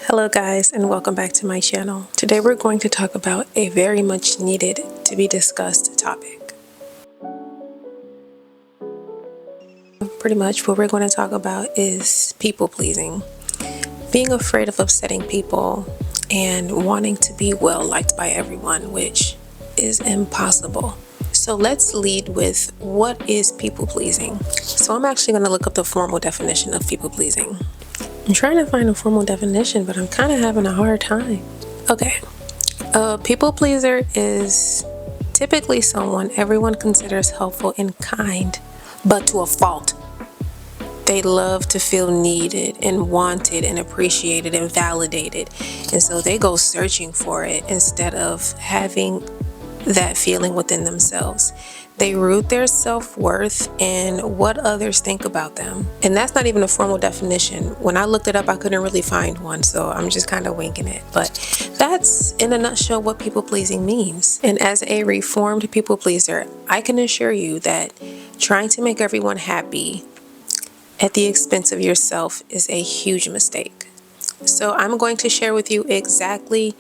Hello guys, and welcome back to my channel. Today we're going to talk about a very much needed to be discussed topic. Pretty much what we're going to talk about is people pleasing. Being afraid of upsetting people and wanting to be well liked by everyone, which is impossible. So let's lead with what is people pleasing. So I'm actually going to look up the formal definition of people pleasing. I'm trying to find a formal definition, but I'm kind of having a hard time. Okay, a people pleaser is typically someone everyone considers helpful and kind, but to a fault. They love to feel needed and wanted and appreciated and validated, and so they go searching for it instead of having that feeling within themselves. They root their self-worth in what others think about them. And that's not even a formal definition. When I looked it up, I couldn't really find one, so I'm just kind of winging it. But that's, in a nutshell, what people pleasing means. And as a reformed people pleaser, I can assure you that trying to make everyone happy at the expense of yourself is a huge mistake. So I'm going to share with you exactly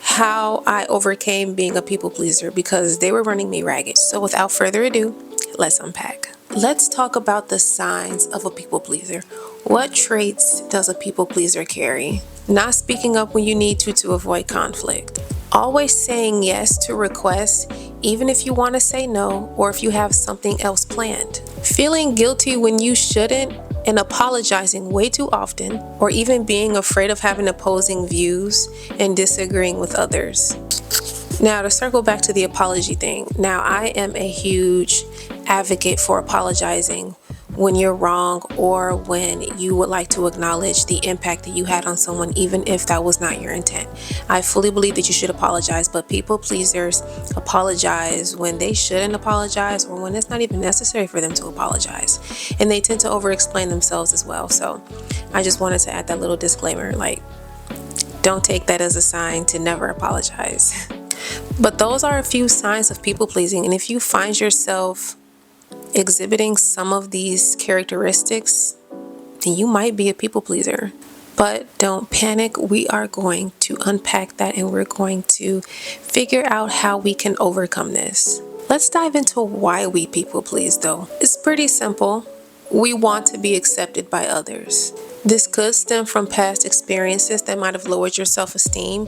how I overcame being a people pleaser because they were running me ragged. So without further ado, let's unpack. Let's talk about the signs of a people pleaser. What traits does a people pleaser carry? Not speaking up when you need to avoid conflict. Always saying yes to requests, even if you want to say no or if you have something else planned. Feeling guilty when you shouldn't and apologizing way too often, or even being afraid of having opposing views and disagreeing with others. Now, to circle back to the apology thing, now I am a huge advocate for apologizing when you're wrong or when you would like to acknowledge the impact that you had on someone, even if that was not your intent. I fully believe that you should apologize, but people pleasers apologize when they shouldn't apologize or when it's not even necessary for them to apologize. And they tend to over-explain themselves as well. So I just wanted to add that little disclaimer, like, don't take that as a sign to never apologize. But those are a few signs of people pleasing. And if you find yourself exhibiting some of these characteristics, then you might be a people pleaser. But don't panic. We are going to unpack that and we're going to figure out how we can overcome this. Let's dive into why we people please though. It's pretty simple. We want to be accepted by others. This could stem from past experiences that might have lowered your self-esteem,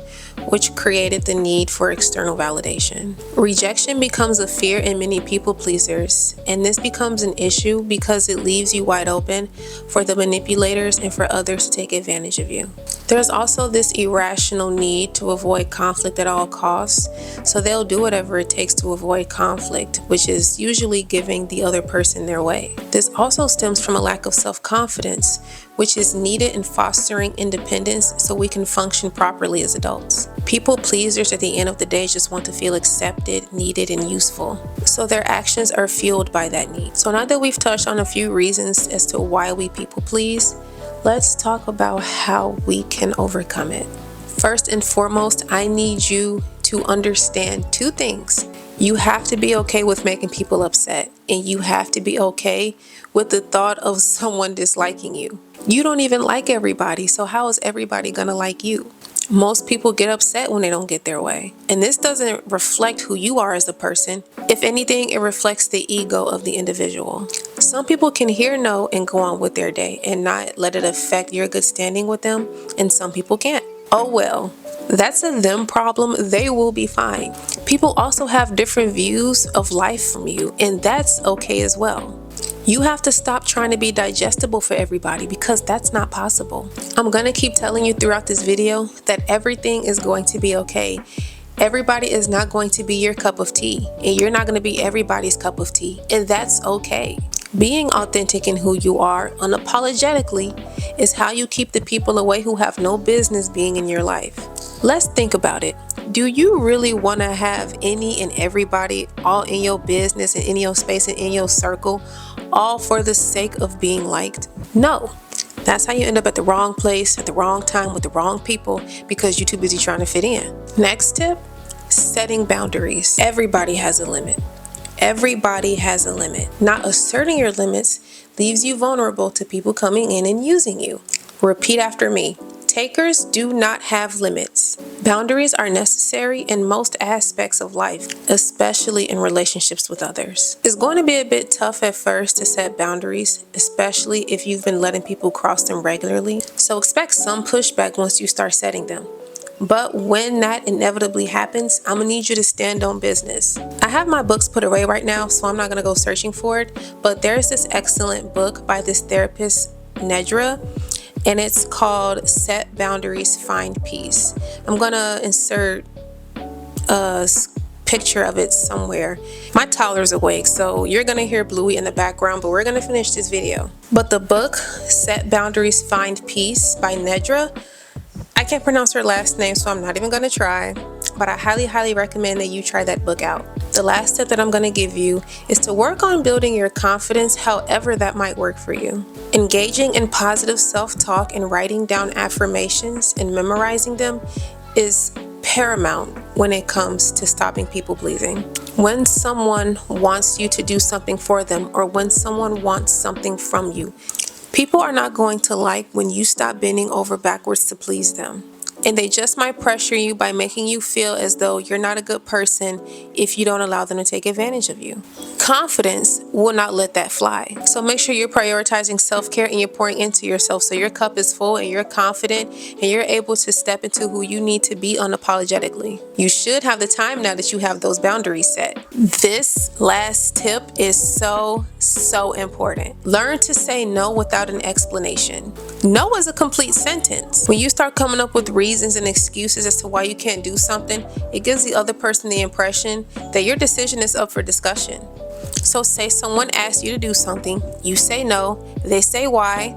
which created the need for external validation. Rejection becomes a fear in many people pleasers, and this becomes an issue because it leaves you wide open for the manipulators and for others to take advantage of you. There's also this irrational need to avoid conflict at all costs, so they'll do whatever it takes to avoid conflict, which is usually giving the other person their way. This also stems from a lack of self-confidence, which is needed in fostering independence so we can function properly as adults. People pleasers at the end of the day just want to feel accepted, needed, and useful. So their actions are fueled by that need. So now that we've touched on a few reasons as to why we people please, let's talk about how we can overcome it. First and foremost, I need you to understand two things. You have to be okay with making people upset, and you have to be okay with the thought of someone disliking you. You don't even like everybody, so how is everybody gonna like you? Most people get upset when they don't get their way. And this doesn't reflect who you are as a person. If anything, it reflects the ego of the individual. Some people can hear no and go on with their day and not let it affect your good standing with them, and some people can't. Oh well, that's a them problem. They will be fine. People also have different views of life from you, and that's okay as well. You have to stop trying to be digestible for everybody because that's not possible. I'm going to keep telling you throughout this video that everything is going to be okay. Everybody is not going to be your cup of tea, and you're not going to be everybody's cup of tea, and that's okay. Being authentic in who you are unapologetically is how you keep the people away who have no business being in your life. Let's think about it. Do you really want to have any and everybody all in your business and in your space and in your circle, all for the sake of being liked? No. That's how you end up at the wrong place at the wrong time with the wrong people because you're too busy trying to fit in. Next tip, setting boundaries. Everybody has a limit. Everybody has a limit. Not asserting your limits leaves you vulnerable to people coming in and using you. Repeat after me. Takers do not have limits. Boundaries are necessary in most aspects of life, especially in relationships with others. It's going to be a bit tough at first to set boundaries, especially if you've been letting people cross them regularly. So expect some pushback once you start setting them. But when that inevitably happens, I'm gonna need you to stand on business. I have my books put away right now, so I'm not gonna go searching for it, but there's this excellent book by this therapist, Nedra, and it's called Set Boundaries, Find Peace. I'm gonna insert a picture of it somewhere. My toddler's awake, so you're gonna hear Bluey in the background, but we're gonna finish this video. But the book, Set Boundaries, Find Peace by Nedra, I can't pronounce her last name, so I'm not even gonna try, but I highly recommend that you try that book out. The last tip that I'm gonna give you is to work on building your confidence, however that might work for you. Engaging in positive self-talk and writing down affirmations and memorizing them is paramount when it comes to stopping people pleasing. When someone wants you to do something for them, or when someone wants something from you, people are not going to like when you stop bending over backwards to please them. And they just might pressure you by making you feel as though you're not a good person if you don't allow them to take advantage of you. Confidence will not let that fly. So make sure you're prioritizing self-care and you're pouring into yourself so your cup is full and you're confident and you're able to step into who you need to be unapologetically. You should have the time now that you have those boundaries set. This last tip is so important. Learn to say no without an explanation. No is a complete sentence. When you start coming up with reasons and excuses as to why you can't do something, it gives the other person the impression that your decision is up for discussion. So say someone asks you to do something, you say no, they say why?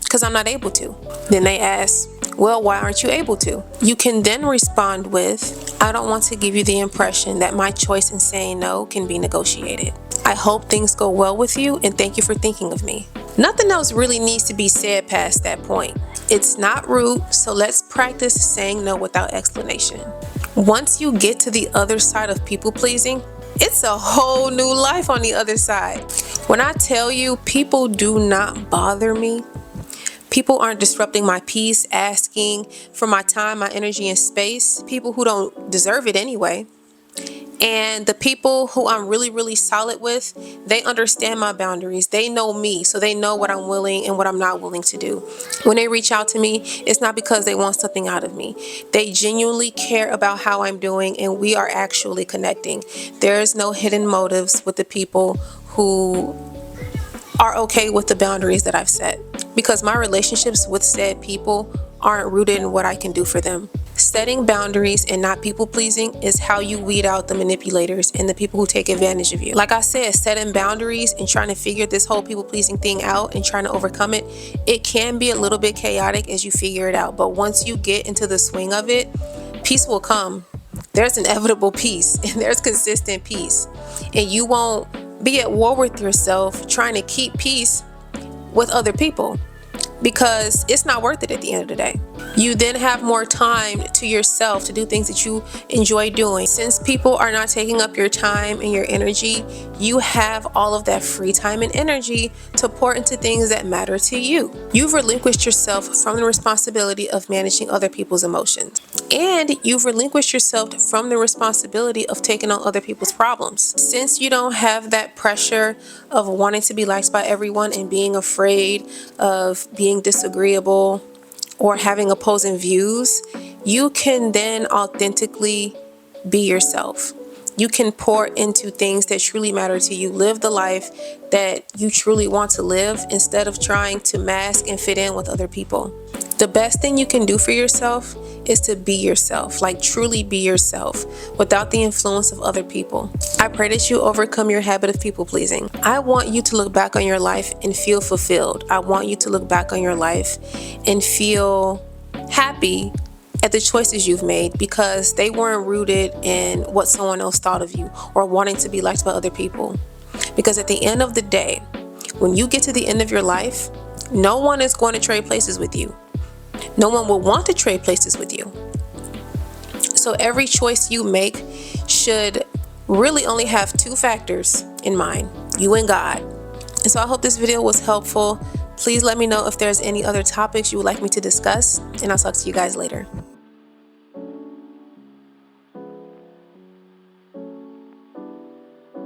Because I'm not able to. Then they ask, well, why aren't you able to? You can then respond with, I don't want to give you the impression that my choice in saying no can be negotiated. I hope things go well with you and thank you for thinking of me. Nothing else really needs to be said past that point. It's not rude, so let's practice saying no without explanation. Once you get to the other side of people pleasing, it's a whole new life on the other side. When I tell you people do not bother me, people aren't disrupting my peace, asking for my time, my energy, and space, people who don't deserve it anyway. And the people who I'm really solid with, they understand my boundaries. They know me, so they know what I'm willing and what I'm not willing to do. When they reach out to me, it's not because they want something out of me. They genuinely care about how I'm doing, and we are actually connecting. There's no hidden motives with the people who are okay with the boundaries that I've set, because my relationships with said people aren't rooted in what I can do for them. Setting boundaries and not people pleasing is how you weed out the manipulators and the people who take advantage of you. Like I said, setting boundaries and trying to figure this whole people pleasing thing out and trying to overcome it, it can be a little bit chaotic as you figure it out. But once you get into the swing of it, peace will come. There's inevitable peace and there's consistent peace. And you won't be at war with yourself trying to keep peace with other people, because it's not worth it at the end of the day. You then have more time to yourself to do things that you enjoy doing. Since people are not taking up your time and your energy, you have all of that free time and energy to pour into things that matter to you. You've relinquished yourself from the responsibility of managing other people's emotions. And you've relinquished yourself from the responsibility of taking on other people's problems. Since you don't have that pressure of wanting to be liked by everyone and being afraid of being disagreeable or having opposing views, you can then authentically be yourself. You can pour into things that truly matter to you. Live the life that you truly want to live instead of trying to mask and fit in with other people. The best thing you can do for yourself is to be yourself, like truly be yourself without the influence of other people. I pray that you overcome your habit of people pleasing. I want you to look back on your life and feel fulfilled. I want you to look back on your life and feel happy at the choices you've made, because they weren't rooted in what someone else thought of you or wanting to be liked by other people. Because at the end of the day, when you get to the end of your life, no one is going to trade places with you. No one will want to trade places with you. So every choice you make should really only have two factors in mind: you and God. And so I hope this video was helpful. Please let me know if there's any other topics you would like me to discuss, and I'll talk to you guys later.